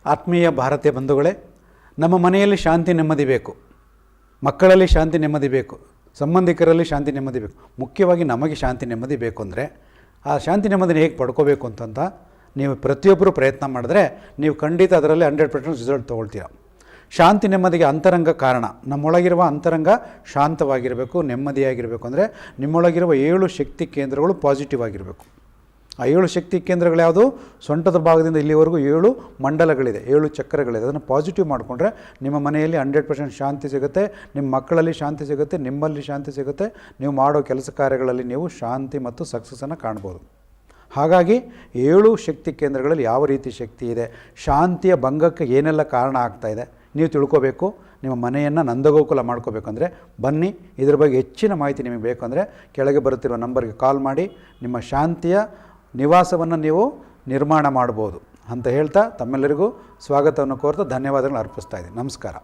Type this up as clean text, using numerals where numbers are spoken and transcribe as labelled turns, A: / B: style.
A: ಆತ್ಮೀಯ ಭಾರತೀಯ ಬಂಧುಗಳೇ, ನಮ್ಮ ಮನೆಯಲ್ಲಿ ಶಾಂತಿ ನೆಮ್ಮದಿ ಬೇಕು, ಮಕ್ಕಳಲ್ಲಿ ಶಾಂತಿ ನೆಮ್ಮದಿ ಬೇಕು, ಸಂಬಂಧಿಕರಲ್ಲಿ ಶಾಂತಿ ನೆಮ್ಮದಿ ಬೇಕು. ಮುಖ್ಯವಾಗಿ ನಮಗೆ ಶಾಂತಿ ನೆಮ್ಮದಿ ಬೇಕು ಅಂದರೆ ಆ ಶಾಂತಿ ನೆಮ್ಮದಿನ ಹೇಗೆ ಪಡ್ಕೋಬೇಕು ಅಂತಂತ ನೀವು ಪ್ರತಿಯೊಬ್ಬರು ಪ್ರಯತ್ನ ಮಾಡಿದ್ರೆ ನೀವು ಖಂಡಿತ ಅದರಲ್ಲಿ 100% ರಿಸಲ್ಟ್ ತೊಗೊಳ್ತೀರ. ಶಾಂತಿ ನೆಮ್ಮದಿಗೆ ಅಂತರಂಗ ಕಾರಣ. ನಮ್ಮೊಳಗಿರುವ ಅಂತರಂಗ ಶಾಂತವಾಗಿರಬೇಕು, ನೆಮ್ಮದಿಯಾಗಿರಬೇಕು. ಅಂದರೆ ನಿಮ್ಮೊಳಗಿರುವ 7 ಶಕ್ತಿ ಕೇಂದ್ರಗಳು ಪಾಸಿಟಿವ್ ಆಗಿರಬೇಕು. ಆ 7 ಶಕ್ತಿ ಕೇಂದ್ರಗಳು ಯಾವುದು? ಸೊಂಟದ ಭಾಗದಿಂದ ಇಲ್ಲಿವರೆಗೂ 7 ಮಂಡಲಗಳಿದೆ, 7 ಚಕ್ರಗಳಿದೆ. ಅದನ್ನು ಪಾಸಿಟಿವ್ ಮಾಡಿಕೊಂಡ್ರೆ ನಿಮ್ಮ ಮನೆಯಲ್ಲಿ 100% ಶಾಂತಿ ಸಿಗುತ್ತೆ, ನಿಮ್ಮ ಮಕ್ಕಳಲ್ಲಿ ಶಾಂತಿ ಸಿಗುತ್ತೆ, ನಿಮ್ಮಲ್ಲಿ ಶಾಂತಿ ಸಿಗುತ್ತೆ. ನೀವು ಮಾಡೋ ಕೆಲಸ ಕಾರ್ಯಗಳಲ್ಲಿ ನೀವು ಶಾಂತಿ ಮತ್ತು ಸಕ್ಸಸ್ಸನ್ನು ಕಾಣ್ಬೋದು. ಹಾಗಾಗಿ 7 ಶಕ್ತಿ ಕೇಂದ್ರಗಳಲ್ಲಿ ಯಾವ ರೀತಿ ಶಕ್ತಿ ಇದೆ, ಶಾಂತಿಯ ಭಂಗಕ್ಕೆ ಏನೆಲ್ಲ ಕಾರಣ ಆಗ್ತಾಯಿದೆ ನೀವು ತಿಳ್ಕೋಬೇಕು. ನಿಮ್ಮ ಮನೆಯನ್ನು ನಂದಗೋಕುಲ ಮಾಡ್ಕೋಬೇಕಂದ್ರೆ ಬನ್ನಿ. ಇದ್ರ ಬಗ್ಗೆ ಹೆಚ್ಚಿನ ಮಾಹಿತಿ ನಿಮಗೆ ಬೇಕು ಅಂದರೆ ಕೆಳಗೆ ಬರುತ್ತಿರುವ ನಂಬರ್ಗೆ ಕಾಲ್ ಮಾಡಿ ನಿಮ್ಮ ಶಾಂತಿಯ ನಿವಾಸವನ್ನು ನೀವು ನಿರ್ಮಾಣ ಮಾಡ್ಬೋದು ಅಂತ ಹೇಳ್ತಾ ತಮ್ಮೆಲ್ಲರಿಗೂ ಸ್ವಾಗತವನ್ನು ಕೋರ್ತಾ ಧನ್ಯವಾದಗಳನ್ನು ಅರ್ಪಿಸ್ತಾ ಇದ್ದೀನಿ. ನಮಸ್ಕಾರ.